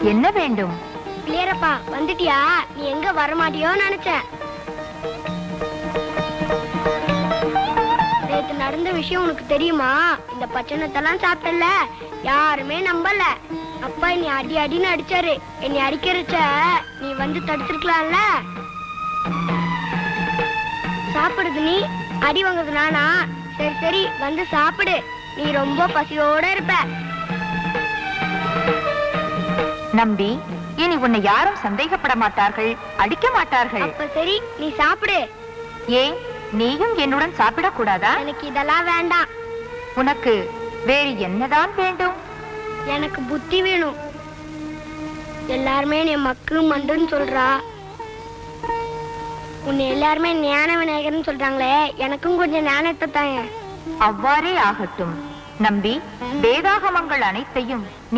என்ன வேண்டும்? பிள்ளையரப்பா வந்துட்டியா? நீ எங்க வரமாட்டியோ நினைச்சேன். நேத்து நடந்த விஷயம் உனக்கு தெரியுமா? இந்த பச்சனத்தெல்லாம் சாப்பிட்டல, யாருமே நம்பல. அப்பா என்னை அடி அடின்னு அடிச்சாரு. என்னை அடிக்கிறச்ச நீ வந்து தடுத்துருக்கலாம்ல. சாப்பிடுது நீ, அடி வாங்குறது நானா? சரி சரி வந்து சாப்பிடு, நீ ரொம்ப பசியோட இருப்ப. நம்பி, இனி உன்னை யாரும் சந்தேகப்பட மாட்டார்கள், அடிக்க மாட்டார்கள். அப்ப சரி நீ சாப்பிடு. ஏன், நீயும் என்னுடன் சாப்பிடக் கூடாதா? எனக்கு இதெல்லாம் வேண்டாம். உனக்கு வேறு என்னதான் வேண்டும்? எனக்கு புத்தி வேணும். எல்லாருமே நீ மக்கு மண்டுன்னு சொல்றா. உன்னை எல்லாருமே ஞான விநாயகர்னு சொல்றாங்களே, எனக்கும் கொஞ்சம் ஞானத்தை தாங்க. அவ்வாறே ஆகட்டும் நம்பி. வேதாகமங்கள் அனைத்தையும்